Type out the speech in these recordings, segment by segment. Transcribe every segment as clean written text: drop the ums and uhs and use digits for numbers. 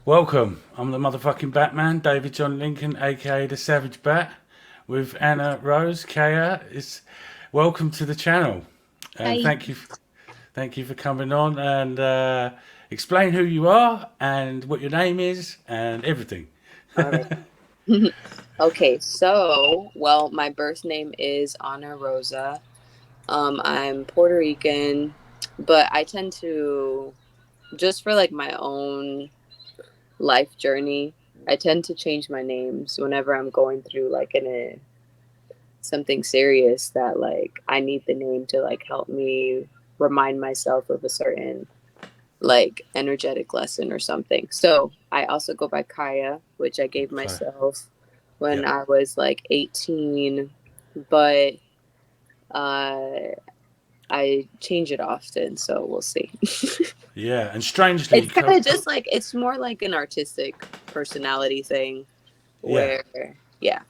Welcome. I'm the motherfucking Batman, David John Lincoln, aka the Savage Bat, with Ana Rose, Kaiya. It's welcome to the channel, and Hi. thank you for coming on and explain who you are and what your name is and everything. All right. Okay, my birth name is Ana Rosa. I'm Puerto Rican, but I tend to, just for like my own life journey, I tend to change my names whenever I'm going through like something serious that like I need the name to like help me remind myself of a certain like energetic lesson or something. So I also go by Kaiya, which I gave Okay. myself when Yep. I was like 18, but uh, I change it often, so we'll see. Yeah, and strangely, It's kind of just like it's more like an artistic personality thing yeah, where, yeah.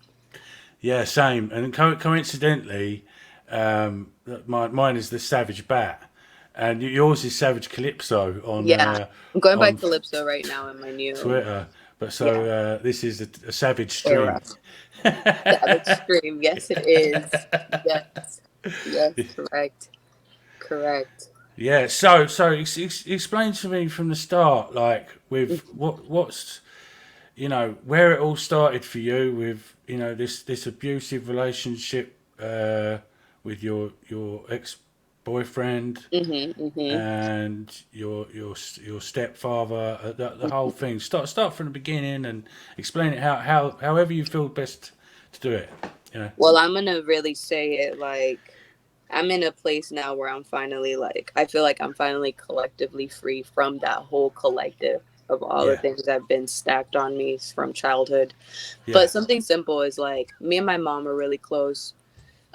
yeah, same. And coincidentally, mine is the Savage Bat, and yours is Savage Calypso Yeah, I'm going by on Calypso right now in my new, Twitter. But yeah, this is a savage era. stream. Savage Stream. Yes, it is. Yes, yes, correct, correct. Yeah. So explain to me from the start, like with what's where it all started for you with this abusive relationship with your ex boyfriend Mm-hmm, mm-hmm. and your stepfather, the whole thing. Start from the beginning and explain it however you feel best to do it. You know. Well, I'm gonna really say it like I'm in a place now where I'm finally like I feel like I'm finally collectively free from that whole collective of all the Yeah. things that have been stacked on me from childhood. Yeah. But something simple is like me and my mom are really close.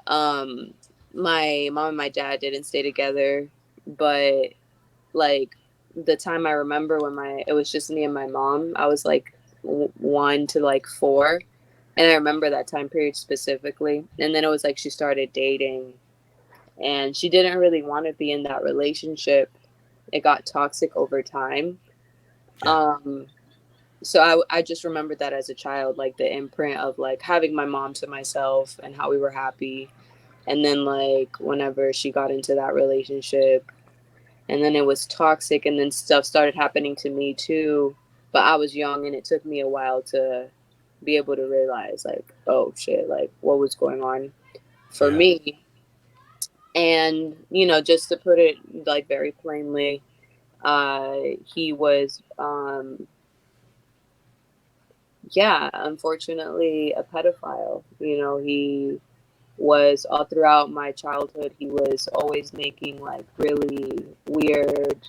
Um, my mom and my dad didn't stay together, but like the time I remember when my it was just me and my mom, I was like 1 to like 4, and I remember that time period specifically. And then it was like she started dating, and she didn't really want to be in that relationship. It got toxic over time. Yeah. Um, so I just remembered that as a child, like the imprint of like having my mom to myself and how we were happy. And then like whenever she got into that relationship, and then it was toxic, and then stuff started happening to me too. But I was young, and it took me a while to be able to realize like, oh shit, like what was going on for Yeah. me. And just to put it like very plainly, he was yeah, unfortunately a pedophile. He was all throughout my childhood. He was always making like really weird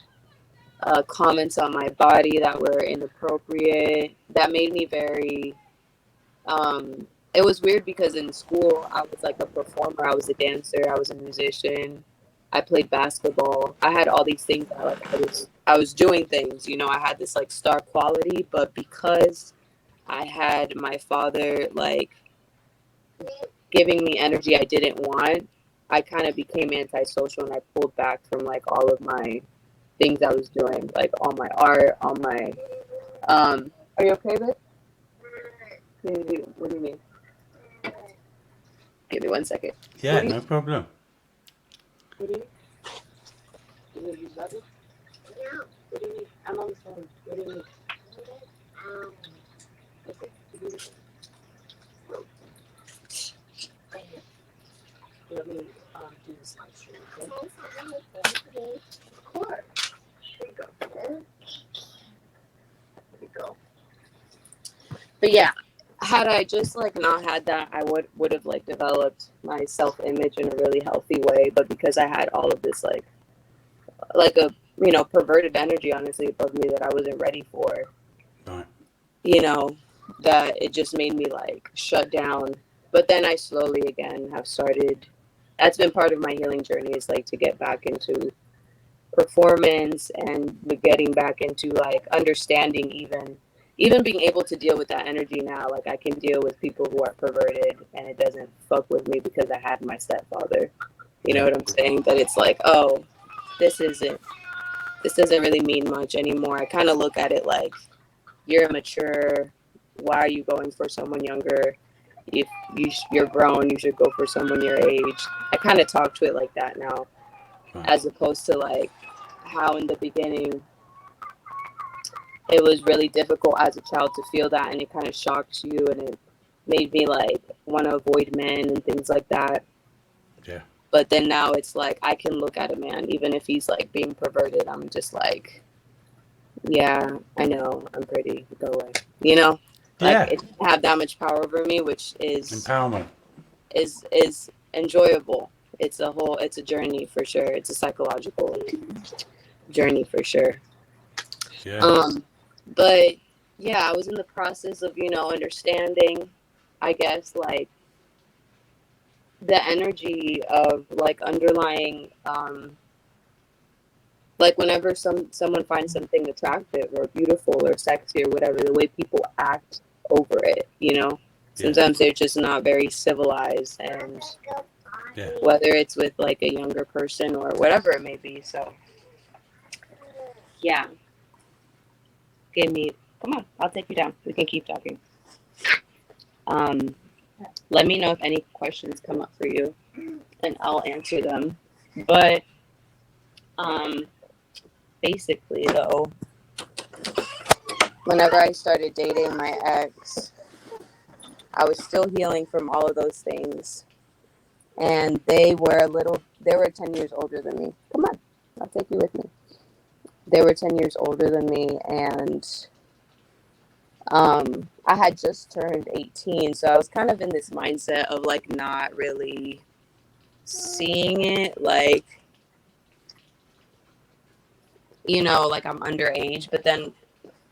comments on my body that were inappropriate. That made me very. It was weird because in school I was like a performer. I was a dancer. I was a musician. I played basketball. I had all these things. I was doing things. I had this like star quality, but because I had my father like giving me energy I didn't want, I kind of became antisocial, and I pulled back from like all of my things I was doing, like all my art, all my. Are you okay, babe? What do you mean? Give me 1 second. What Yeah. do you? No problem. What do you? You need to use that? What do you need? I'm on the phone. What do you need? Okay. Let me do this next year. Okay. Of course. There you go. There you go. But yeah, had I just like not had that, I would have like developed my self image in a really healthy way. But because I had all of this like a perverted energy honestly above me that I wasn't ready for, Right. you know, that it just made me like shut down. But then I slowly again have started. That's been part of my healing journey, is like to get back into performance and getting back into like understanding, even being able to deal with that energy now. Like I can deal with people who are perverted and it doesn't fuck with me because I had my stepfather. You know Yeah. what I'm saying? That it's like, oh, this isn't this doesn't really mean much anymore. I kind of look at it like you're immature. Why are you going for someone younger? If you're grown, you should go for someone your age. I kind of talk to it like that now, Right. as opposed to like how in the beginning it was really difficult as a child to feel that, and it kind of shocked you, and it made me like want to avoid men and things like that. Yeah. But then now it's like I can look at a man, even if he's like being perverted. I'm just like, yeah, I know, I'm pretty. Go away. You know, like Yeah. it doesn't have that much power over me, which is Empowerment. is enjoyable. It's a journey for sure. It's a psychological journey for sure. Yeah. But yeah, I was in the process of, understanding, I guess, like the energy of like underlying, like whenever someone finds something attractive or beautiful or sexy or whatever, the way people act over it, Yeah. sometimes they're just not very civilized, and Yeah. whether it's with like a younger person or whatever it may be. So yeah, come on, I'll take you down. We can keep talking. Um, Let me know if any questions come up for you, and I'll answer them. But basically, though, whenever I started dating my ex, I was still healing from all of those things, and they were 10 years older than me. Come on, I'll take you with me. They were 10 years older than me, and I had just turned 18, so I was kind of in this mindset of like not really seeing it, like, like I'm underage. But then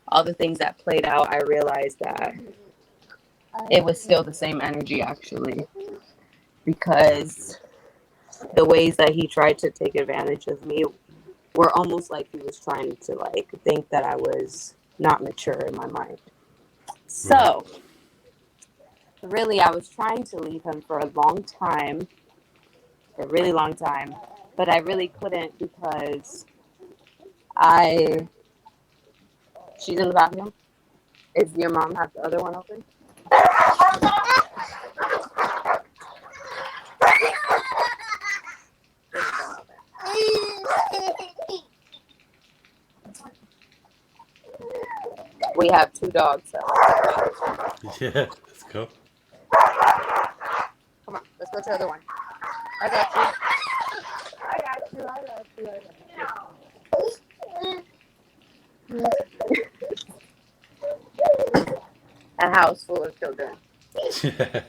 all the things that played out, I realized that it was still the same energy, actually, because the ways that he tried to take advantage of me were almost like he was trying to like think that I was not mature in my mind. Right. So really, I was trying to leave him for a long time, a really long time, but I really couldn't because I she's in the bathroom. Is your mom have the other one open? We have two dogs. So. Yeah. That's cool. Come on, let's go to the other one. I got you. I got you. I got you. A house full of children. Yeah.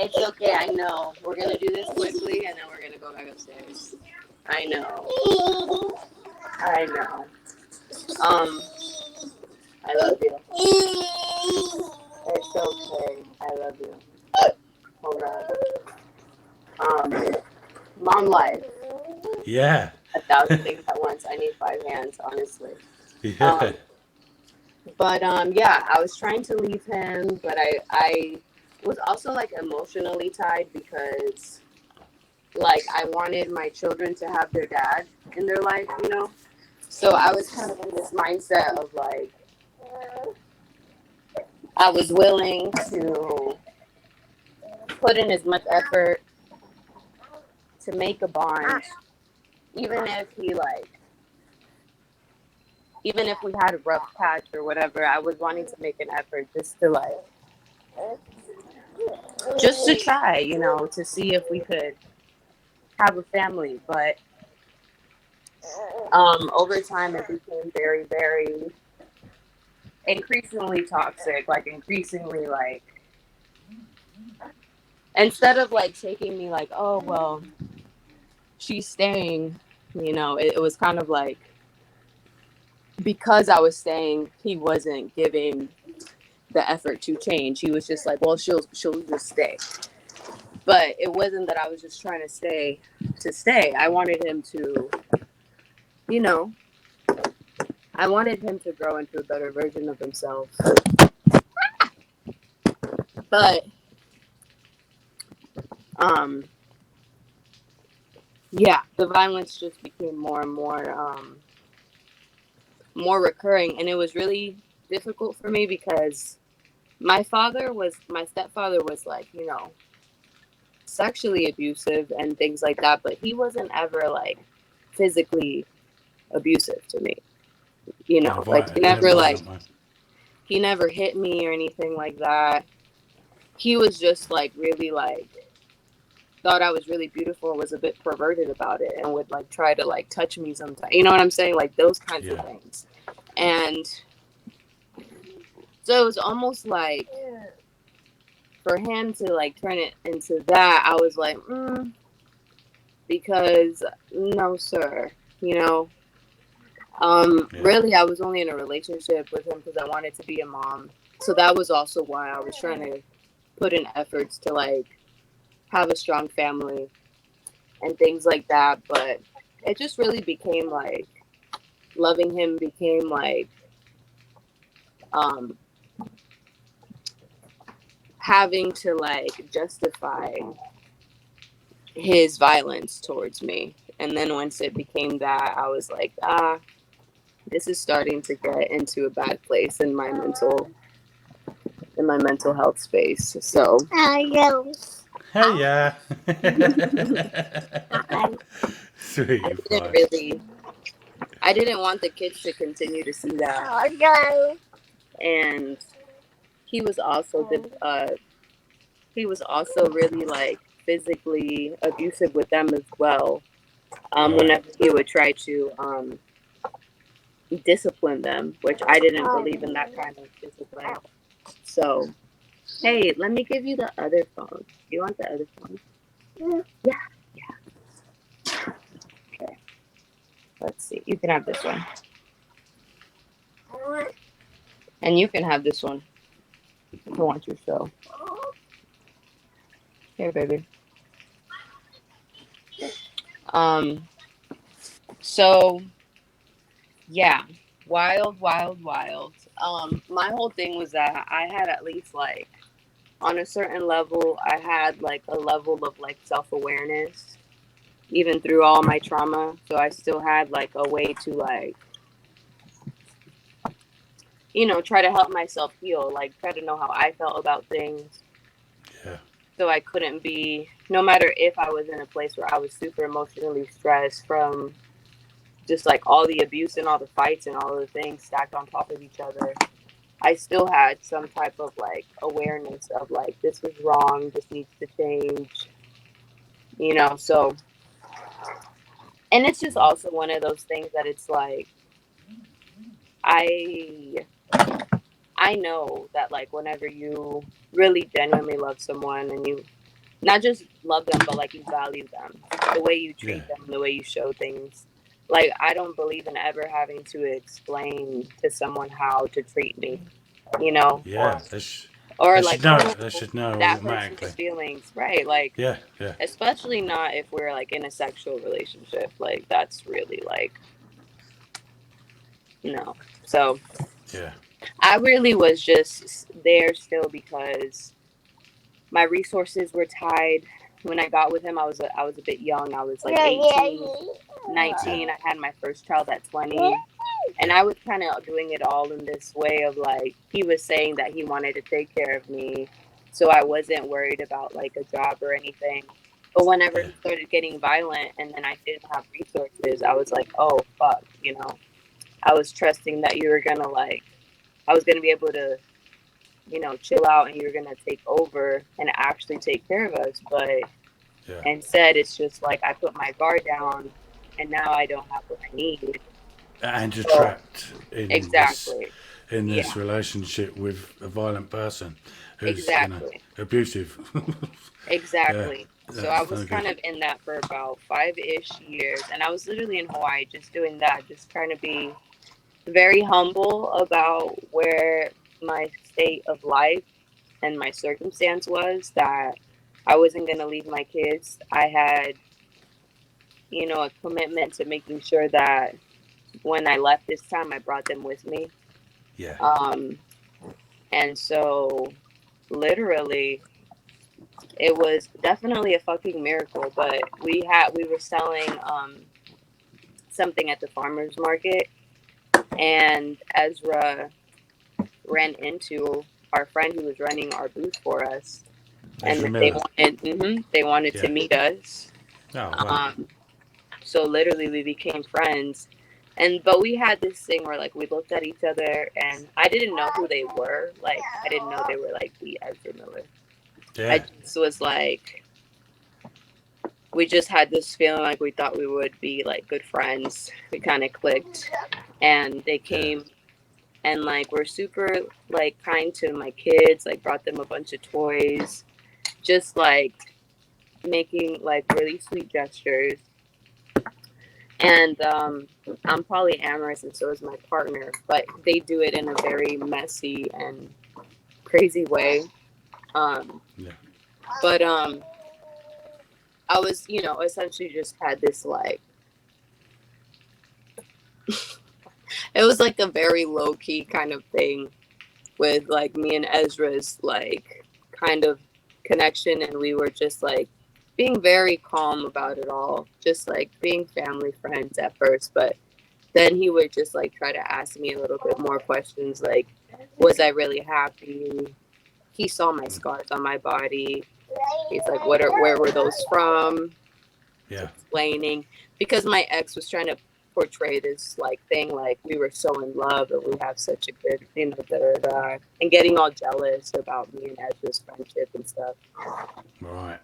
It's okay. I know. We're gonna do this quickly, and then we're gonna go back upstairs. I know. I know. I love you. It's okay. I love you. Hold on. Mom life. Yeah. 1,000 things at once. I need 5 hands, honestly. Yeah. But yeah, I was trying to leave him, but I was also like emotionally tied because like I wanted my children to have their dad in their life, So I was kind of in this mindset of like I was willing to put in as much effort to make a bond, even if even if we had a rough patch or whatever. I was wanting to make an effort just to try, to see if we could have a family. But over time it became very, very increasingly toxic, like increasingly like instead of like taking me like, oh well, she's staying, it was kind of like because I was staying, he wasn't giving the effort to change. He was just like, well, she'll just stay. But it wasn't that I was just trying to stay to stay. I wanted him to, you know, I wanted him to grow into a better version of himself. But um yeah, the violence just became more and more more recurring, and it was really difficult for me because my stepfather was like, sexually abusive and things like that, but he wasn't ever like physically abusive to me. Like In a violent way. he never hit me or anything like that. He was just like really like thought I was really beautiful, was a bit perverted about it, and would like try to like touch me sometimes. You know what I'm saying? Like those kinds of things. And so it was almost like for him to like turn it into that, I was like, because no, sir, you know. Really, I was only in a relationship with him because I wanted to be a mom. So that was also why I was trying to put in efforts to like have a strong family and things like that. But it just really became like loving him became like um, having to like justify his violence towards me. And then once it became that, I was like, this is starting to get into a bad place in my mental health space. So Hey, yeah. I Sweet didn't boy. really I didn't want the kids to continue to see that. And he was also he was also really like physically abusive with them as well. Right. Whenever he would try to discipline them, which I didn't believe in that kind of discipline. So, hey, let me give you the other phone. Do you want the other phone? Yeah. Okay. Let's see. You can have this one. And you can have this one if you want your show. Here, baby. Um, so yeah. Wild, wild, wild. My whole thing was that I had at least like on a certain level, I had like a level of like self-awareness even through all my trauma. So I still had like a way to like, try to help myself heal, like try to know how I felt about things. Yeah. So I couldn't be, no matter if I was in a place where I was super emotionally stressed from just like all the abuse and all the fights and all the things stacked on top of each other, I still had some type of like awareness of like, this is wrong, this needs to change, so, and it's just also one of those things that it's like, I I know that like whenever you really genuinely love someone and you not just love them but like you value them, the way you Yeah. treat them, the way you show things, like I don't believe in ever having to explain to someone how to treat me, Yeah. or They like, should know. oh, They should know that hurts automatically. his feelings, right? Like, Yeah. Yeah. especially not if we're like in a sexual relationship, like that's really like no. So Yeah. I really was just there still because my resources were tied. When I got with him, I was a bit young. I was like 18, Yeah. 19. I had my first child at 20. And Yeah. I was kind of doing it all in this way of like, he was saying that he wanted to take care of me. So I wasn't worried about like a job or anything. But whenever Yeah. he started getting violent and then I didn't have resources, I was like, oh, fuck, I was trusting that you were going to like, I was going to be able to chill out and you're gonna take over and actually take care of us. But Yeah. instead, it's just like I put my guard down, and now I don't have what I need. And you're So trapped in exactly, this yeah, relationship with a violent person who's exactly, abusive. Yeah. exactly. So I That's no was good. kind of in that for about 5-ish years, and I was literally in Hawaii just doing that, just trying to be very humble about where my state of life and my circumstance was, that I wasn't going to leave my kids. I had, a commitment to making sure that when I left this time, I brought them with me. Yeah. Um, and so, literally, it was definitely a fucking miracle. But we were selling something at the farmers market, and Ezra ran into our friend who was running our booth for us, and Ezra Miller. they wanted to Yeah. meet us. Oh, wow. So literally we became friends. But we had this thing where like we looked at each other and I didn't know who they were. Like I didn't know they were like the Ezra Miller. I Yeah. just was like, we just had this feeling like we thought we would be like good friends. We kind of clicked, and they Yeah. came and like were super like kind to my kids. Like brought them a bunch of toys, just like making like really sweet gestures. And I'm polyamorous, and so is my partner, but they do it in a very messy and crazy way. Um, Yeah. but I was, essentially just had this like, it was like a very low key kind of thing with like me and Ezra's like kind of connection, and we were just like being very calm about it all, just like being family friends at first, but then he would just like try to ask me a little bit more questions like, was I really happy? He saw my scars on my body. He's like, where were those from? Yeah. Explaining, because my ex was trying to portray this like thing like we were so in love and we have such a good, and getting all jealous about me and Ezra's friendship and stuff. Right.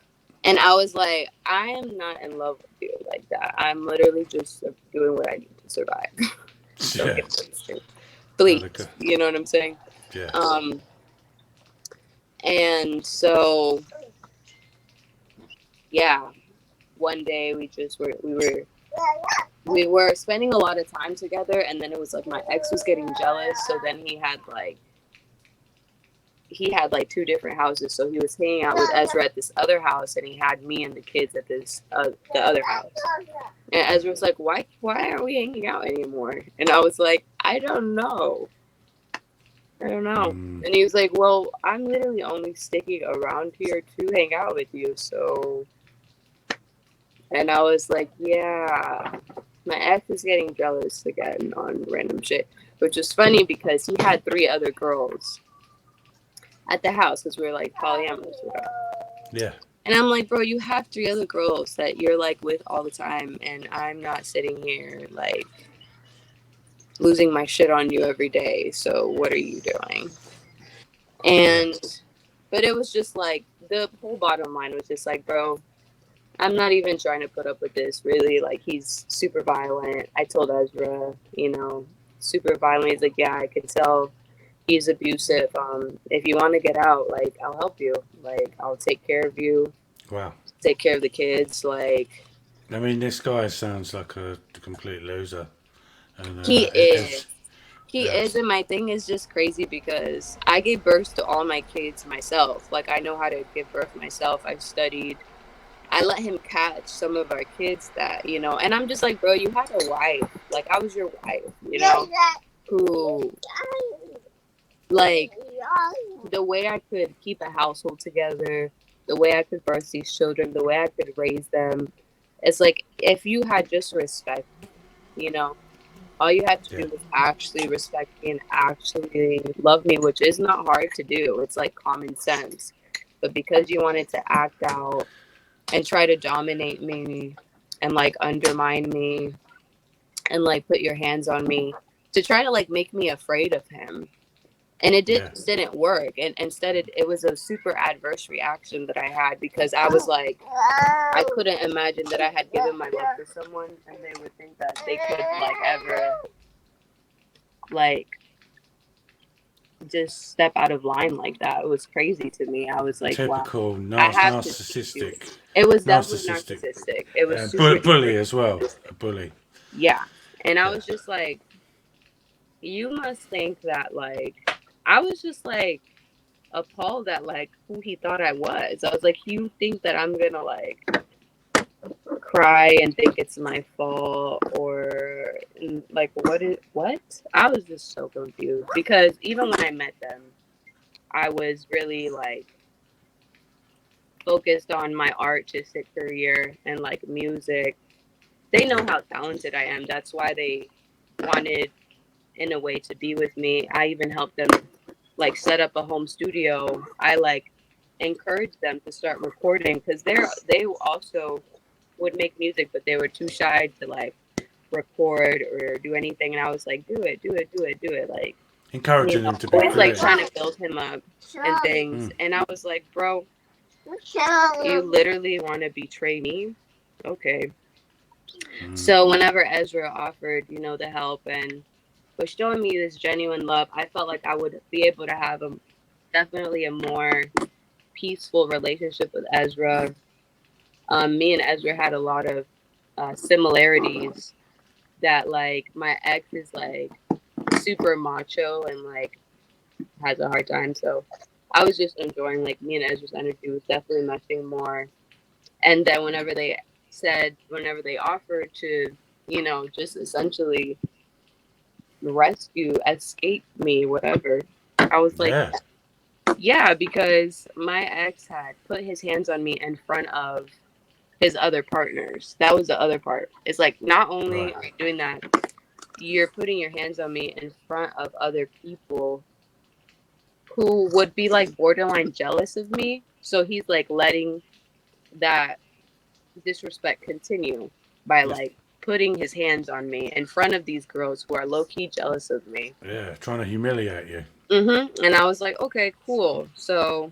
And I was like, I am not in love with you like that. I'm literally just doing what I need to survive. Don't Yeah. get wasted. Please, Okay. you know what I'm saying? Yeah. And so yeah, one day we were spending a lot of time together, and then it was like my ex was getting jealous, so then he had like two different houses, so he was hanging out with Ezra at this other house, and he had me and the kids at this the other house. And Ezra was like, why aren't we hanging out anymore? And I was like, I don't know. And he was like, well, I'm literally only sticking around here to hang out with you, so. And I was like, yeah, my ex is getting jealous again on random shit, which is funny because he had three other girls at the house because we were like polyamorous. Yeah. And I'm like, bro, you have three other girls that you're like with all the time, and I'm not sitting here like losing my shit on you every day. So what are you doing? And but it was just like the whole bottom line was just like, bro, I'm not even trying to put up with this, really. Like, he's super violent. I told Ezra, super violent. He's like, yeah, I can tell he's abusive. If you want to get out, like, I'll help you. Like, I'll take care of you, Wow. take care of the kids. Like, I mean, this guy sounds like a complete loser. And he is. it's He yeah. is, and my thing is just crazy because I gave birth to all my kids myself. Like, I know how to give birth myself. I've studied. I let him catch some of our kids that, and I'm just like, bro, you had a wife. Like, I was your wife, who, like, the way I could keep a household together, the way I could birth these children, the way I could raise them. It's like, if you had just respect, you know, all you had to Yeah. do was actually respect me and actually love me, which is not hard to do. It's like common sense. But because you wanted to act out and try to dominate me and like undermine me and like put your hands on me to try to like make me afraid of him, and it Yeah. didn't work. And instead it was a super adverse reaction that I had because I was like, I couldn't imagine that I had given my love to someone and they would think that they could like ever like just step out of line like that. It was crazy to me. I was like, wow, Typical I have to teach you. narcissistic, It was definitely narcissistic, narcissistic. It was super bully as well. A bully. yeah. And I Yeah. was just like, you must think that like I was just like appalled at like who he thought I was. I was like, you think that I'm gonna like cry and think it's my fault, or like what? I was just so confused because even when I met them, I was really like focused on my artistic career and like music. They know how talented I am. That's why they wanted in a way to be with me. I even helped them like set up a home studio. I like encouraged them to start recording because they also would make music, but they were too shy to like record or do anything. And I was like, do it, do it, do it, do it. Like, Encouraging him to be always like creative. trying to build him up and things. And I was like, bro, you literally want to betray me? Okay. So whenever Ezra offered, the help and was showing me this genuine love, I felt like I would be able to have definitely a more peaceful relationship with Ezra. Me and Ezra had a lot of similarities that like my ex is like super macho and like has a hard time. So I was just enjoying like me and Ezra's energy was definitely meshing more. And then whenever they offered to, just essentially escape me, whatever, I was like, yeah, because my ex had put his hands on me in front of his other partners. That was the other part. It's like, not only are you doing that, you're putting your hands on me in front of other people who would be like borderline jealous of me. So he's like letting that disrespect continue by like putting his hands on me in front of these girls who are low-key jealous of me. Yeah, trying to humiliate you. And I was like, okay, cool. So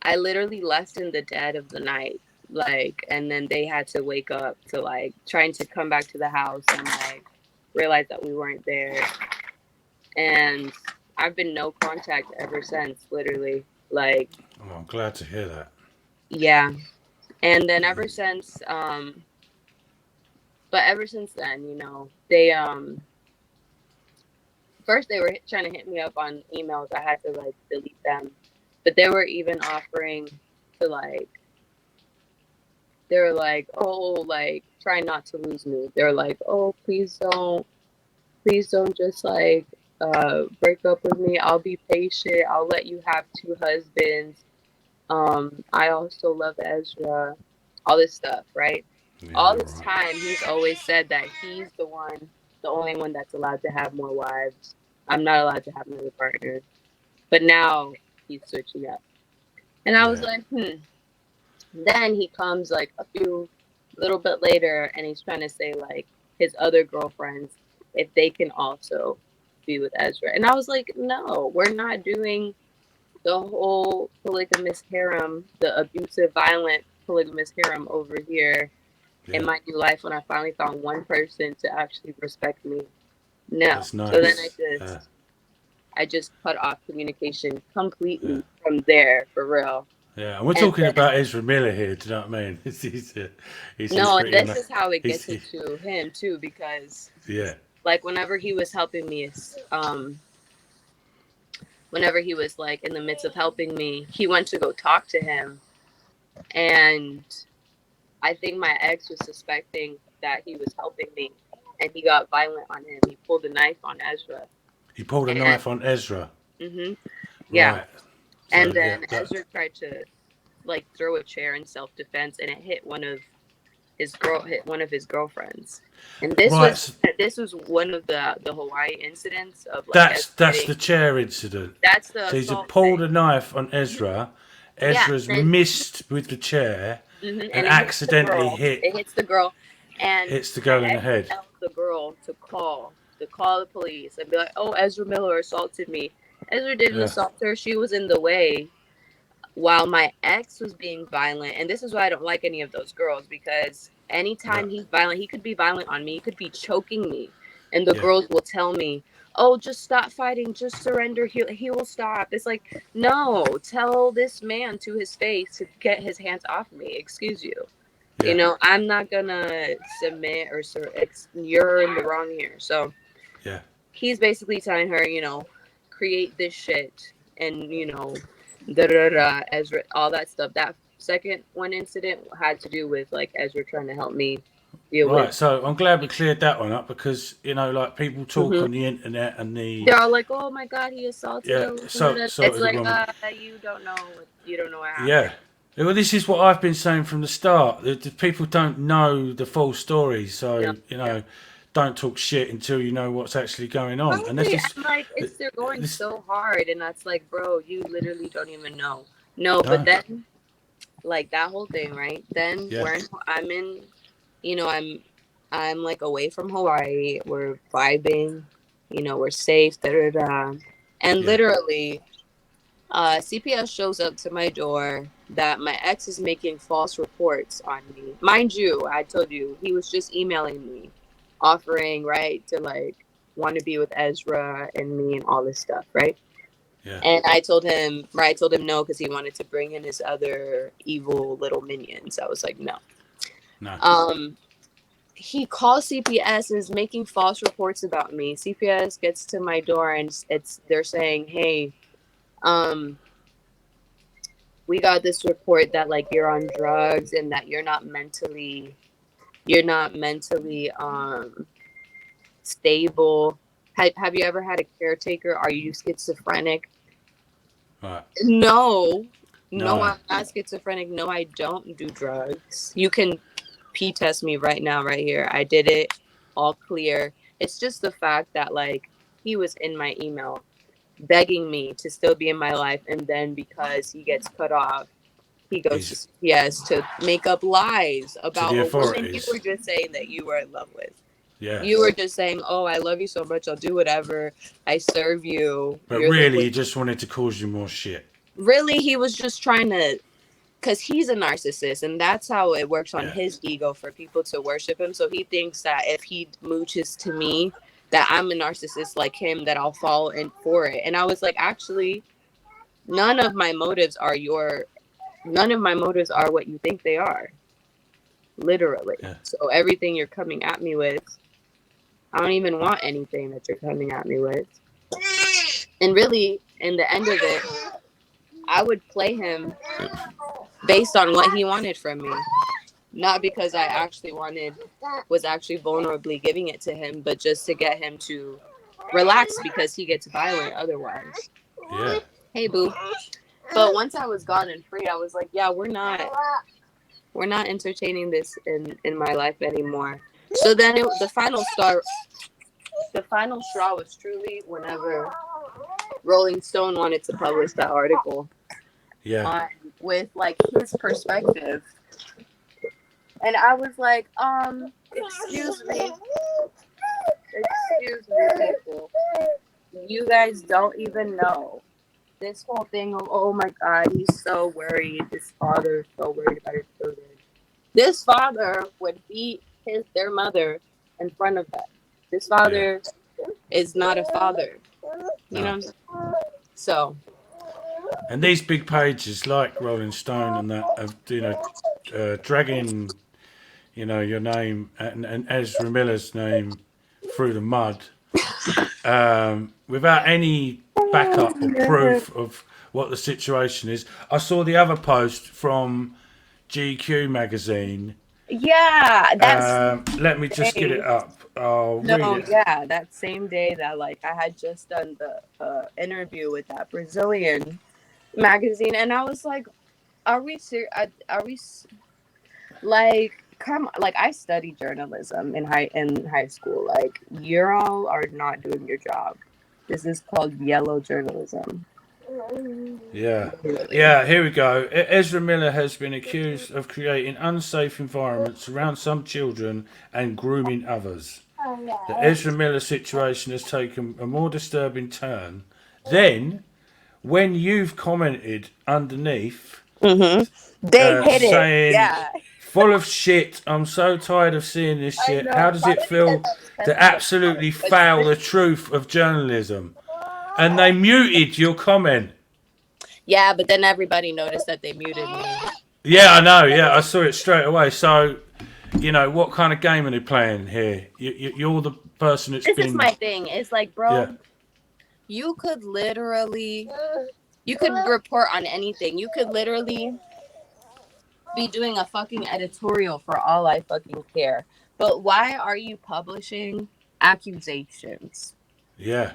I literally left in the dead of the night, like, and then they had to wake up to like trying to come back to the house and like realize that we weren't there. And I've been no contact ever since, literally. Like, oh, I'm glad to hear that. yeah. And then ever since then, they first they were trying to hit me up on emails. I had to like delete them. But they were even offering to like, they were like, oh, like try not to lose me. They're like, oh, please don't just like break up with me. I'll be patient. I'll let you have two husbands. I also love Ezra. All this stuff, right? Yeah, All this time, he's always said that he's the only one that's allowed to have more wives. I'm not allowed to have another partner. But now he's switching up. And I was like, Then he comes like little bit later and he's trying to say like his other girlfriends, if they can also be with Ezra. And I was like, no, we're not doing the whole polygamous harem, the abusive, violent polygamous harem over here in my new life when I finally found one person to actually respect me. No. That's nice. So then I just cut off communication completely from there, for real. Yeah, and we're talking about Ezra Miller here. Do you know what I mean? He's and this is how it gets into him too, because like whenever he was helping me, whenever he was like in the midst of helping me, he went to go talk to him, and I think my ex was suspecting that he was helping me, and he got violent on him. He pulled a knife on Ezra. He pulled a knife on Ezra. Yeah. Right. So, and then Ezra tried to like throw a chair in self-defense, and it hit one of his girlfriends. And this was one of the Hawaii incidents of like that's the chair incident. That's the. So he's pulled a knife on Ezra. Ezra's missed with the chair and accidentally hit. It hits the girl, and hits the girl in the head. Tells the girl to call the police and be like, "Oh, Ezra Miller assaulted me." Ezra didn't assault her; she was in the way. While my ex was being violent, and this is why I don't like any of those girls, because anytime he's violent, he could be violent on me. He could be choking me, and the girls will tell me, "Oh, just stop fighting, just surrender. He will stop." It's like, no, tell this man to his face to get his hands off me. Excuse you. I'm not gonna submit or you're in the wrong here. So he's basically telling her, create this shit, and Ezra, all that stuff. That second one incident had to do with like Ezra trying to help me deal with. Right, so I'm glad we cleared that one up, because like people talk on the internet and they're all like, "Oh my God, he assaulted him." So it's like you don't know what happened. Yeah. Well, this is what I've been saying from the start. The people don't know the full story, so don't talk shit until you know what's actually going on. And this Right. is I'm like, they're going this. so hard, and that's like, bro, you literally don't even know. No, but No, then like that whole thing, right? Then yeah, I'm in, I'm like away from Hawaii. We're vibing, we're safe, da da da. And yeah, literally, CPS shows up to my door that my ex is making false reports on me. Mind you, I told you he was just emailing me, offering right to like want to be with Ezra and me and all this stuff, right? yeah. And I told him no because he wanted to bring in his other evil little minions. I was like, no. No, Um, he calls CPS and is making false reports about me. CPS gets to my door and they're saying, hey, um, we got this report that like you're on drugs and that you're not mentally stable. Have you ever had a caretaker? Are you schizophrenic? right, No, no, no, I'm not schizophrenic. No, I don't do drugs. You can P test me right now, right here. I did it, all clear. It's just the fact that like he was in my email begging me to still be in my life, and then because he gets cut off, he goes to he's CPS to make up lies to about the a woman you authorities. were just saying that you were in love with. Yeah, You were just saying, "Oh, I love you so much. I'll do whatever. I serve you. but You're the really, queen." he just wanted to cause you more shit. Really, he was just trying to, because he's a narcissist, and that's how it works on Yeah, his ego for people to worship him. So he thinks that if he mooches to me, that I'm a narcissist like him, that I'll fall in for it. And I was like, actually, none of my motives are none of my motives are what you think they are. Literally. yeah, So everything you're coming at me with, I don't even want anything that you're coming at me with. And really, in the end of it, I would play him based on what he wanted from me. Not because I actually was actually vulnerably giving it to him, but just to get him to relax because he gets violent otherwise. yeah. Hey, boo. But once I was gone and free, I was like, yeah, we're not entertaining this in my life anymore. So then the final straw was truly whenever Rolling Stone wanted to publish that article Yeah, on with like his perspective. And I was like, excuse me, people. You guys don't even know. This whole thing of, oh my God, he's so worried. This father is so worried about his children. This father would beat their mother in front of them. This yeah. father is not a father. You know No. what I'm saying? So, And these big pages like Rolling Stone and that of dragging your name and Ezra Miller's name through the mud without any backup or proof of what the situation is. I saw the other post from GQ magazine. yeah, that's Let me just get it up. I'll read no, it. yeah, that same day that like I had just done the interview with that Brazilian magazine, and I was like, "Are we serious? Are we like come? Like I studied journalism in high school. Like you all are not doing your job. This is called yellow journalism. Yeah. Literally. Yeah, here we go. Ezra Miller has been accused of creating unsafe environments around some children and grooming others. The Ezra Miller situation has taken a more disturbing turn. Then, when you've commented underneath They hit it. saying, Yeah, full of shit, I'm so tired of seeing this I shit, how know. does it Somebody said feel that was to offensive, absolutely but fail the truth of journalism? And they muted your comment. yeah, but then everybody noticed that they muted me. Yeah, I know. Yeah, I saw it straight away. So, what kind of game are they playing here? You're the person that's This is been. my thing. It's like, Yeah, bro, you could literally, you could report on anything. You could literally be doing a fucking editorial for all I fucking care. But why are you publishing accusations yeah,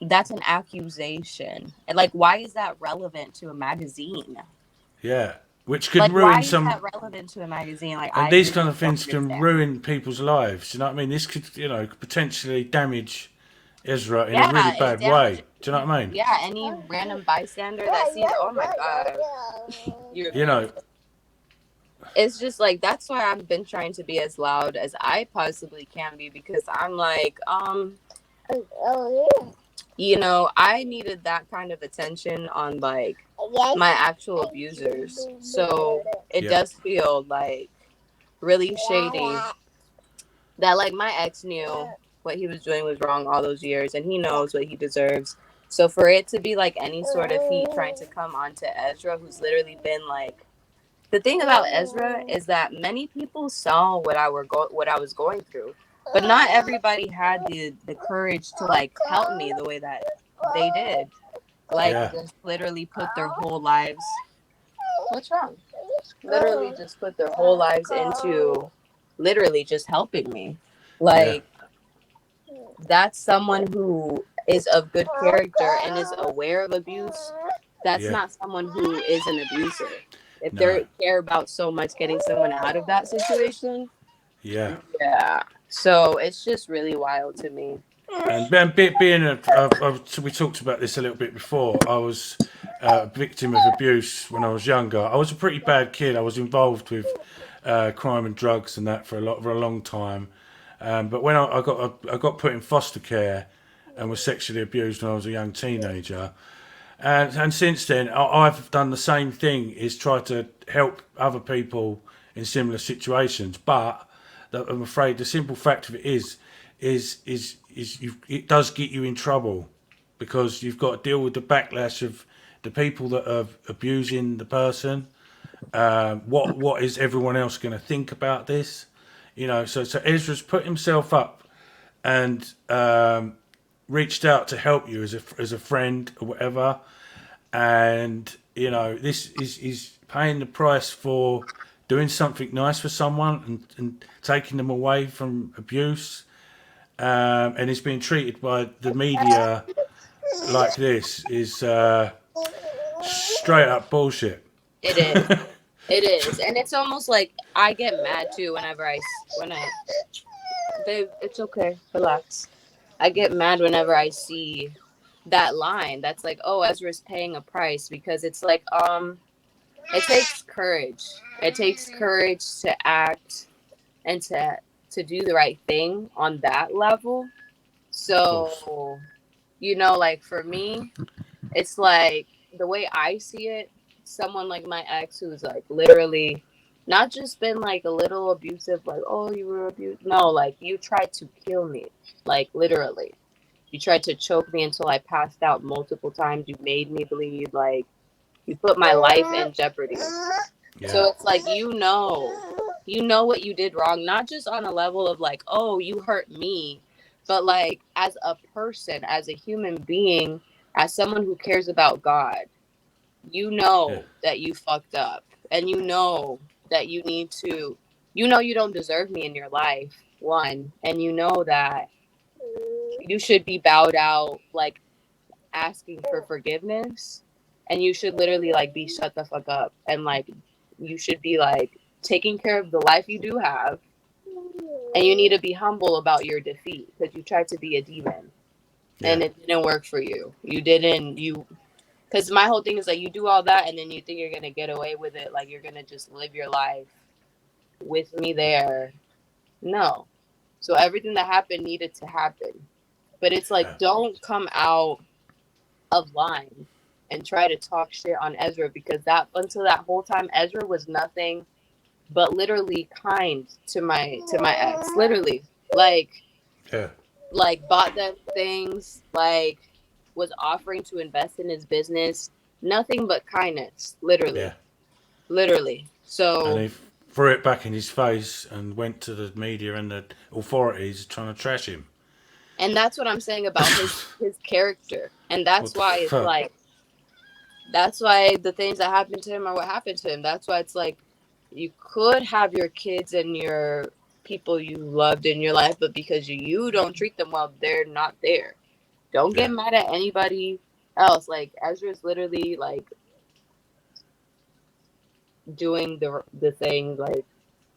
that's an accusation? And like, why is that relevant to a magazine? yeah. which could Like, ruin why is some. that relevant to a magazine? Like, And I these really kind of don't things can understand. ruin people's lives. Do you know what I mean? This could, potentially damage Ezra in a really Yeah, it bad way. damages Do you know what I mean? yeah, any random bystander that sees, oh my god, you're You know, it's just like that's why I've been trying to be as loud as I possibly can be because I'm like, I needed that kind of attention on like my actual abusers. So it yeah, does feel like really shady that like my ex knew what he was doing was wrong all those years and he knows what he deserves. So for it to be like any sort of heat trying to come onto Ezra, who's literally been like the thing about Ezra is that many people saw what I was going through, but not everybody had the courage to like help me the way that they did. Like yeah, just literally put their whole lives. What's wrong? Literally just put their whole lives into literally just helping me. yeah, Like that's someone who is of good character and is aware of abuse. That's yeah. not someone who is an abuser. If No, they care about so much getting someone out of that situation, yeah. yeah. So it's just really wild to me. And being we talked about this a little bit before. I was a victim of abuse when I was younger. I was a pretty bad kid. I was involved with crime and drugs and that for a long time. But when I got put in foster care and was sexually abused when I was a young teenager. And since then, I've done the same thing: is try to help other people in similar situations. But I'm afraid the simple fact of it it does get you in trouble because you've got to deal with the backlash of the people that are abusing the person. What is everyone else going to think about this? So Ezra's put himself up and reached out to help you as a friend or whatever, and this is paying the price for doing something nice for someone and taking them away from abuse, and he's being treated by the media like this is straight up bullshit. It is. It is, and it's almost like I get mad too when I babe. It's okay. Relax. I get mad whenever I see that line. That's like, oh, Ezra's paying a price because it's like, it takes courage. It takes courage to act and to do the right thing on that level. Of course. So, like for me, it's like the way I see it, someone like my ex who's like literally not just been like a little abusive, like, oh, you were abused. No, like you tried to kill me. Like literally. You tried to choke me until I passed out multiple times. You made me bleed. Like you put my life in jeopardy. Yeah, So it's like you know what you did wrong, not just on a level of like, oh, you hurt me, but like as a person, as a human being, as someone who cares about God, you yeah, know that you fucked up, and you know that you need to, you don't deserve me in your life, one, and you know that you should be bowed out, like asking for forgiveness, and you should literally like be shut the fuck up and like you should be like taking care of the life you do have, and you need to be humble about your defeat because you tried to be a demon yeah, and it didn't work for you. You didn't you Because my whole thing is like you do all that and then you think you're gonna get away with it, like you're gonna just live your life with me there. No. So everything that happened needed to happen, but it's like yeah, don't come out of line and try to talk shit on Ezra because that until that whole time Ezra was nothing but literally kind to my ex. Literally. Like yeah, bought them things, like was offering to invest in his business. Nothing but kindness. yeah. Literally. Literally. And So he threw it back in his face and went to the media and the authorities trying to trash him. and that's what I'm saying about his character. And that's What the why it's fuck? like that's why the things that happened to him are what happened to him. That's why it's like you could have your kids and your people you loved in your life, but because you don't treat them well, they're not there. Don't Yeah, get mad at anybody else. Like Ezra's literally like doing the thing, like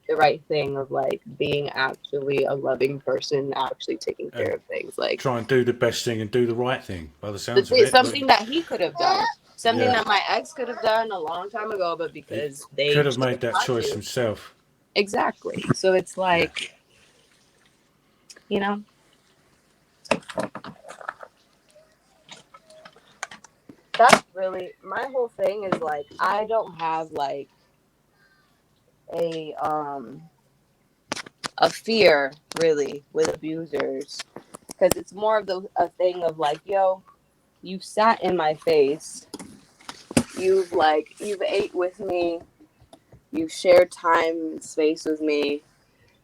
the right thing of like being actually a loving person, actually taking care And of things, like try and do the best thing and do the right thing by the sounds of it. something that he could have done, something Yeah. that my ex could have done a long time ago, but He because they could have chose made that not choice to. himself. Exactly. So it's Yeah. like, you know, that's really my whole thing is like I don't have like a um a fear really with abusers, because it's more of a thing of like, yo, you've sat in my face, you've ate with me, you've shared time and space with me,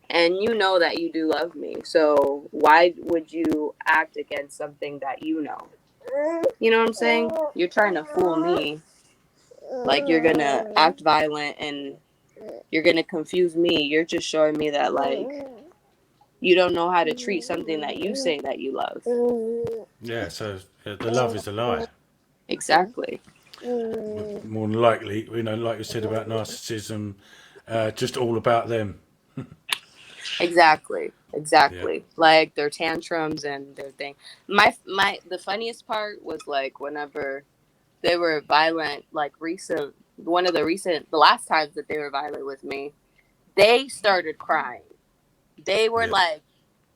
and you know that you do love me, so why would you act against something that you know? You know what I'm saying? You're trying to fool me, like you're gonna act violent and you're gonna confuse me. You're just showing me that like you don't know how to treat something that you say that you love. Yeah, so the love is a lie. Exactly. More than likely, like you said about narcissism, just all about them. Exactly. Yeah. Exactly. Like their tantrums and their thing. The funniest part was like whenever they were violent, like the last times that they were violent with me, they started crying. They were Yeah. like,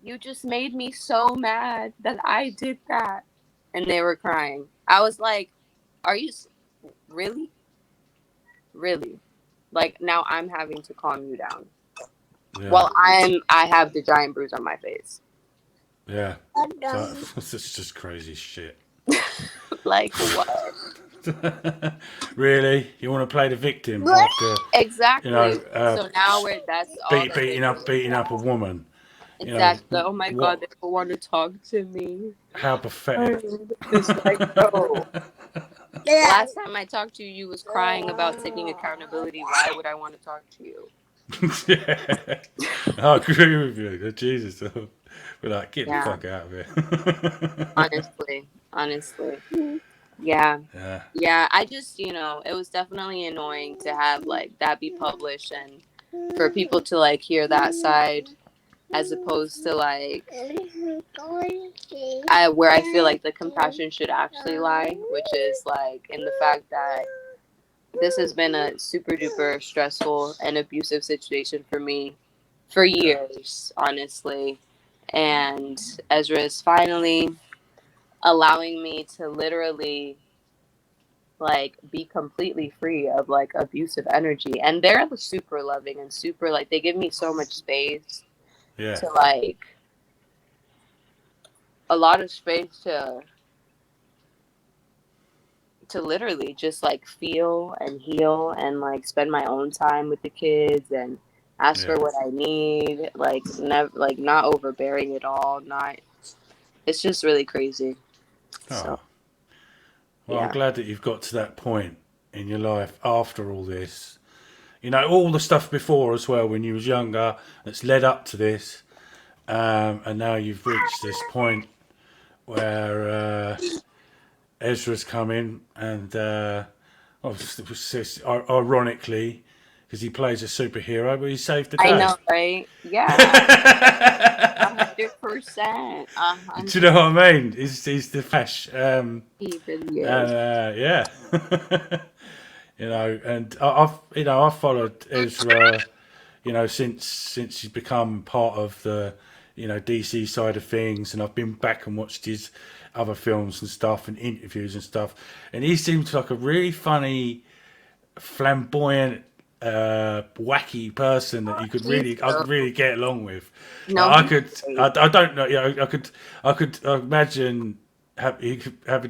"You just made me so mad that I did that," and they were crying. I was like, "Are you really, really?" Like now, I'm having to calm you down. Yeah. Well, I have the giant bruise on my face. Yeah. So it's just crazy shit. Like what? Really? You want to play the victim after, Exactly. So now that's all that they beating up a woman? You know exactly. Oh my god, what? they don't want to talk to me. How pathetic. It's like, bro. Last time I talked to you, you was crying about taking accountability. Why would I want to talk to you? Yeah. I agree with you. Jesus. We're like, get the Yeah, fuck out of here. honestly. Yeah. Yeah. Yeah, I just, it was definitely annoying to have like that be published and for people to like hear that side as opposed to like where I feel like the compassion should actually lie, which is like in the fact that this has been a super duper stressful and abusive situation for me for Yeah. years, honestly. And Ezra is finally allowing me to literally like be completely free of like abusive energy. And they're super loving and super like they give me so much space Yeah. to like a lot of space to literally just like feel and heal and like spend my own time with the kids and ask Yeah. for what I need, like never like not overbearing at all, not it's just really crazy. Oh. So Well, I'm yeah. glad that you've got to that point in your life after all this. All the stuff before as well when you was younger that's led up to this, and now you've reached this point where Ezra's come in and, ironically, because he plays a superhero, but he saved the I day. know, right? Yeah. 100%. Do you know what I mean? He's the Flash. He really is. Yeah. And I've followed Ezra, since he's become part of the, DC side of things, and I've been back and watched his other films and stuff and interviews and stuff, and he seems like a really funny, flamboyant, wacky person that I could really get along with. No, Like, he's great. I don't know, I could imagine having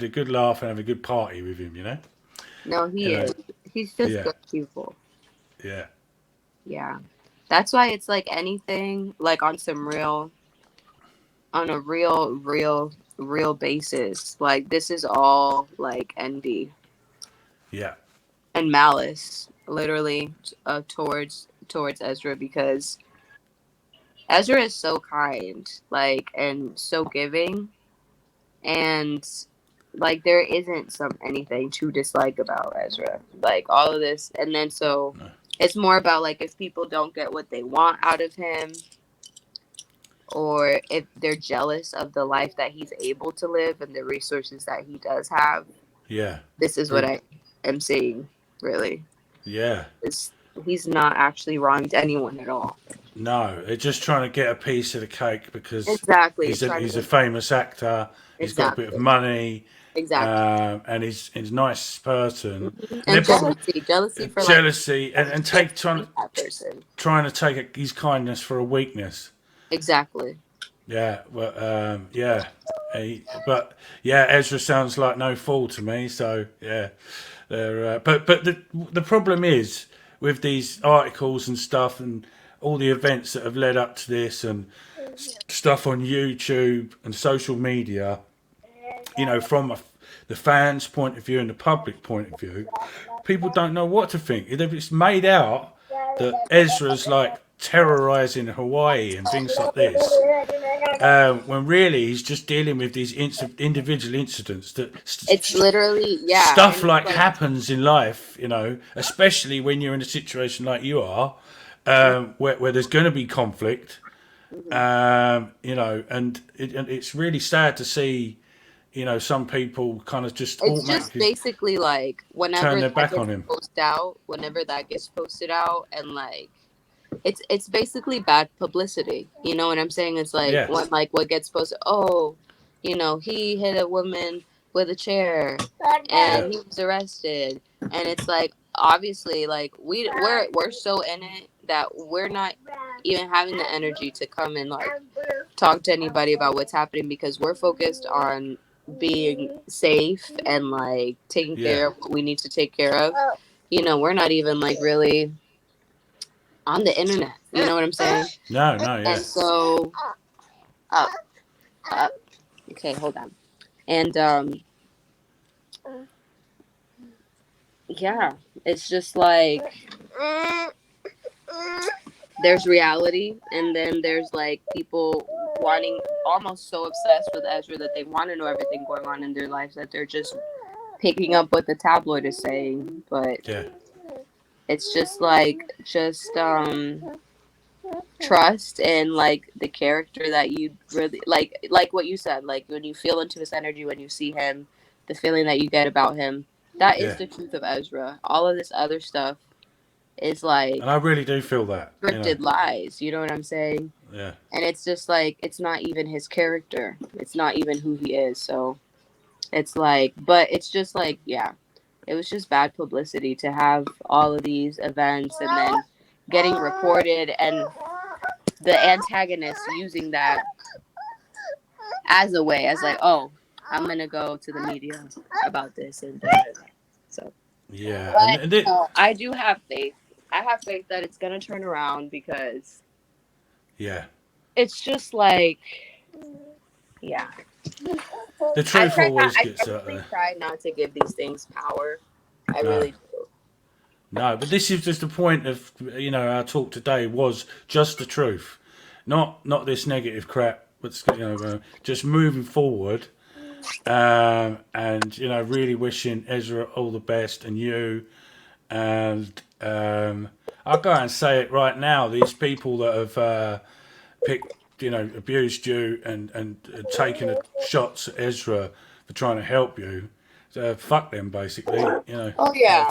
a good laugh and having a good party with him, No, you he know, is. He's just yeah, good people. yeah, Yeah. That's why it's like anything like on a real basis. Like this is all like envy yeah, and malice, literally, towards Ezra because Ezra is so kind, like and so giving, and like there isn't anything to dislike about Ezra. Like all of this, and then so No. it's more about like if people don't get what they want out of him, or if they're jealous of the life that he's able to live and the resources that he does have. Yeah. This is what I am seeing, really. Yeah. He's not actually wronged anyone at all. No, they're just trying to get a piece of the cake because Exactly. he's a famous actor. He's got a bit of money. Exactly. And he's a nice person. And jealousy for jealousy, like, and trying to take his kindness for a weakness. Exactly. Yeah, well, yeah, but yeah, Ezra sounds like no fool to me. So yeah, but the problem is with these articles and stuff and all the events that have led up to this and stuff on YouTube and social media. You know, from the fans' point of view and the public point of view, people don't know what to think. It's made out that Ezra's like terrorizing Hawaii and things like this, when really he's just dealing with these individual incidents that it's literally stuff like happens in life, you know, especially when you're in a situation like you are, where there's going to be conflict, you know, and it's really sad to see, you know, some people kind of just it's just basically like whenever turn their back on him. Whenever that gets posted out, and like it's basically bad publicity. You know what I'm saying? It's like when like what gets posted. Oh, you know, he hit a woman with a chair and he was arrested, and it's like obviously like we're so in it that we're not even having the energy to come and like talk to anybody about what's happening because we're focused on being safe and like taking care of what we need to take care of. You know, we're not even like really on the internet. You know what I'm saying? No, yeah. And so up. Okay, hold on. And yeah, it's just like there's reality, and then there's like people wanting, almost so obsessed with Ezra that they want to know everything going on in their lives that they're just picking up what the tabloid is saying. But it's just like trust and like the character that you really like what you said, like when you feel into his energy, when you see him, the feeling that you get about him, that is the truth of Ezra. All of this other stuff is like, and I really do feel that scripted lies, you know what I'm saying? Yeah. And it's just like, it's not even his character, it's not even who he is. So it's like, but it's just like, yeah, it was just bad publicity to have all of these events and then getting reported and the antagonist using that as a way, as like, oh, I'm gonna go to the media about this and so yeah. But I do have faith. I have faith that it's gonna turn around because it's just like, yeah. The truth always gets out I there. try not to give these things power. I really do. No, but this is just the point of, you know, our talk today was just the truth, not this negative crap. But you know, just moving forward, and you know, really wishing Ezra all the best and you, and I'll go and say it right now. These people that have abused you and taken shots at Ezra for trying to help you, fuck them basically. You know. Oh yeah.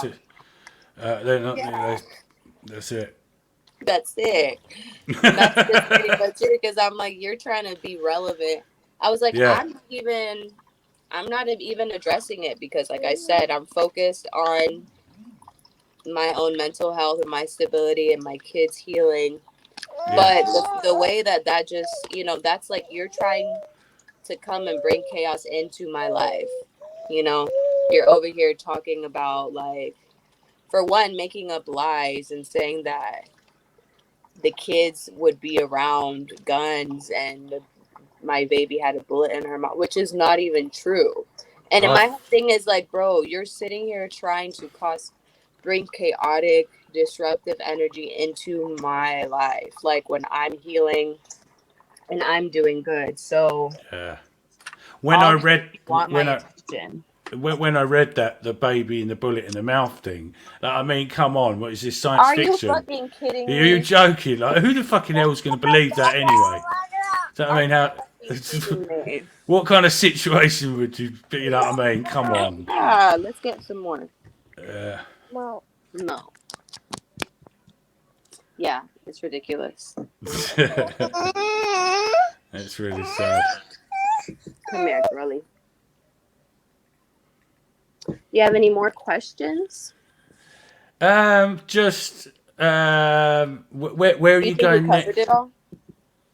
They're not. That's it. That's it. That's just pretty much it. Because I'm like, you're trying to be relevant. I was like, I'm not even addressing it because, like I said, I'm focused on my own mental health and my stability and my kids' healing. But the way that just, you know, that's like you're trying to come and bring chaos into my life. You know, you're over here talking about like, for one, making up lies and saying that the kids would be around guns and my baby had a bullet in her mouth, which is not even true. And my thing is like, bro, you're sitting here trying to bring chaotic, disruptive energy into my life, like when I'm healing and I'm doing good. So when I read question. When I read that, the baby and the bullet in the mouth thing, like, I mean, come on, what is this, science Are fiction? you fucking kidding Are you me? joking? Like, who the fucking hell's going to believe that anyway? So, I mean, how? Kidding me? What kind of situation would you? You know what I mean? Come on. Yeah, let's get some more. Uh, No. Yeah, it's ridiculous. It's really sad. Come here, girlie. You have any more questions? Just where are you going next? It all?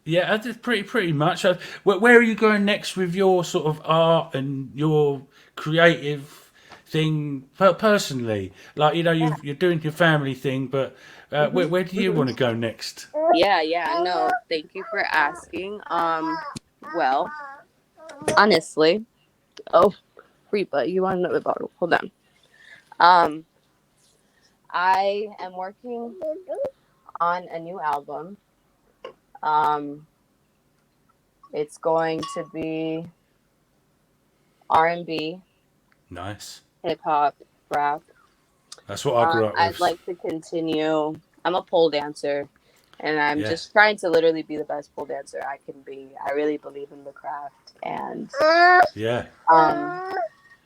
Yeah, I did pretty much. Where are you going next with your sort of art and your creative thing personally? Like, you know, you're doing your family thing, but where do you want to go next? Yeah. No, thank you for asking. Well, honestly, Reba, you want another bottle? Hold on. I am working on a new album. It's going to be R&B, Nice. hip hop, rap. That's what I grew up with. I'd like to continue. I'm a pole dancer, and I'm Yeah. just trying to literally be the best pole dancer I can be. I really believe in the craft, and Yeah.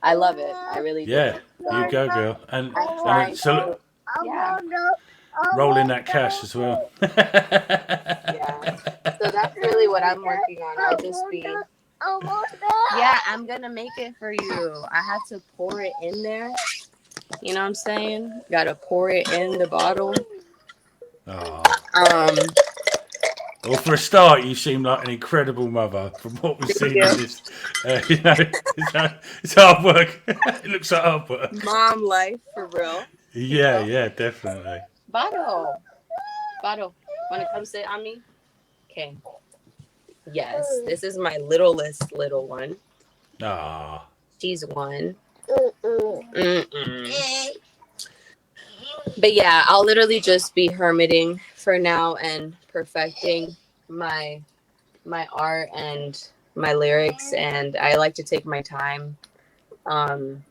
I love it. I really do. Yeah. You go, girl. And So, yeah. rolling that cash as well. Yeah. So that's really what I'm working on. I'll just be. Yeah, I'm gonna make it for you. I have to pour it in there. You know what I'm saying? Gotta pour it in the bottle. Oh. Um, Well, for a start, you seem like an incredible mother from what we've seen in this. You know, it's hard work. It looks like hard work. Mom life for real. Yeah, definitely. Bottle. Wanna come sit on me? Okay. Yes, this is my littlest little one. Ah. She's one. Mm-mm. But yeah, I'll literally just be hermiting for now and perfecting my art and my lyrics, and I like to take my time. I'm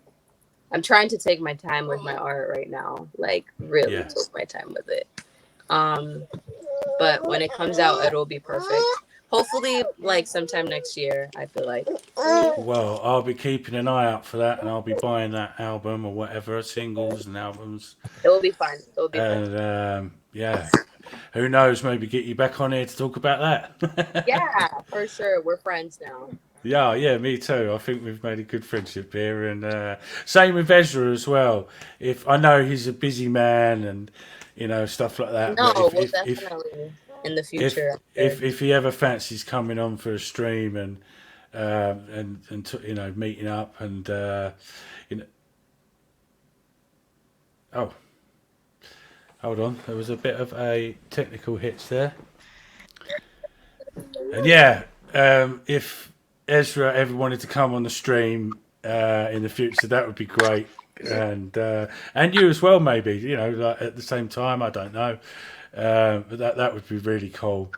trying to take my time with my art right now, like really take my time with it. But when it comes out, it'll be perfect. Hopefully, like sometime next year, I feel like. Well, I'll be keeping an eye out for that, and I'll be buying that album or whatever, singles and albums. It will be fun. And yeah, who knows? Maybe get you back on here to talk about that. Yeah, for sure. We're friends now. Yeah, me too. I think we've made a good friendship here, and same with Ezra as well. If I know he's a busy man, and you know stuff like that. No, but definitely in the future. If he ever fancies coming on for a stream and you know meeting up and you know, oh, hold on, there was a bit of a technical hitch there, and yeah, if Ezra ever wanted to come on the stream in the future, that would be great. And you as well, maybe, you know, like at the same time, I don't know, but that would be really cool.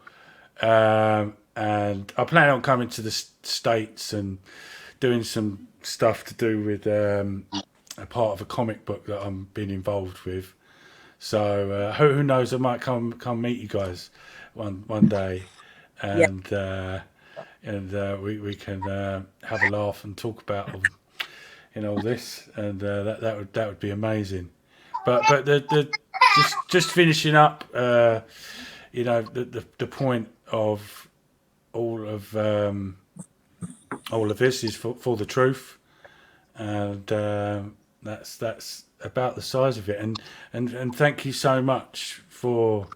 And I plan on coming to the States and doing some stuff to do with a part of a comic book that I'm being involved with. So who knows? I might come meet you guys one day, and we can have a laugh and talk about all this, and that would be amazing. But the just finishing up, you know, the point of all of this is for the truth, and that's about the size of it. And thank you so much for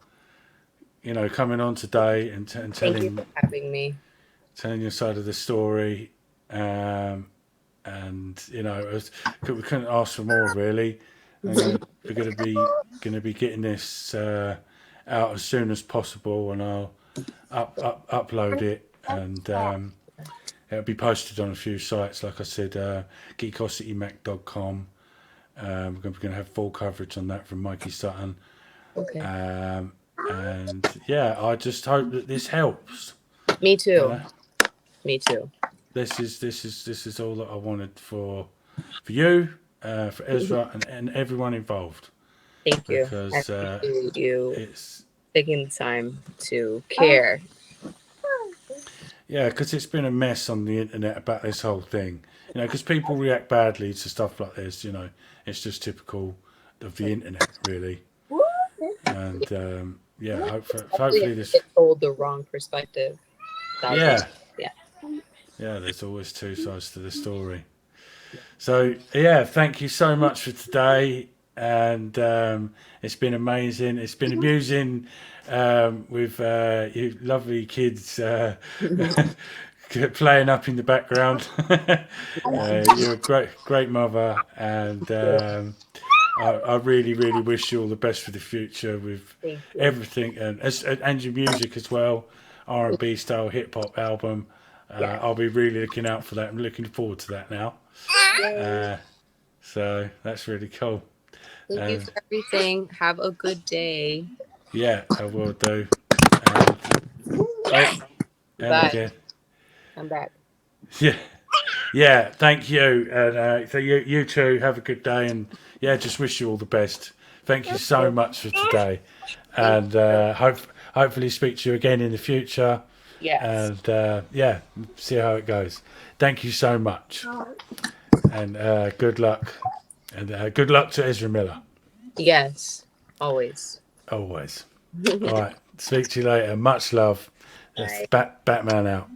coming on today and telling. Thank you for having me. Telling your side of the story, and we couldn't ask for more really. We're going to be getting this out as soon as possible, and I'll upload it, and it'll be posted on a few sites. Like I said, geekositymac.com. We're going to have full coverage on that from Mikey Sutton. Okay. And yeah, I just hope that this helps. Me too. Me too. this is all that I wanted for you, for Ezra, and everyone involved. Thank you. Because I appreciate you it's taking the time to care. yeah, because it's been a mess on the internet about this whole thing. You know, because people react badly to stuff like this. You know, it's just typical of the internet, really. And yeah, hopefully this. Get told the wrong perspective. Yeah. Yeah. Yeah, there's always two sides to the story. So yeah, thank you so much for today, and it's been amazing. It's been amusing with you lovely kids playing up in the background. You're a great mother, and I really, really wish you all the best for the future with everything, and your music as well, R&B style hip hop album. I'll be really looking out for that. I'm looking forward to that now. So that's really cool. Thank you for everything. Have a good day. Yeah, I will do. Bye. Again. I'm back. Yeah. Thank you, and so you too. Have a good day, and yeah, just wish you all the best. Thank you so much for today, and hopefully speak to you again in the future. Yes. And yeah, see how it goes. Thank you so much, and good luck, and good luck to Ezra Miller. Yes, always. Always. All right. Speak to you later. Much love. That's Batman out.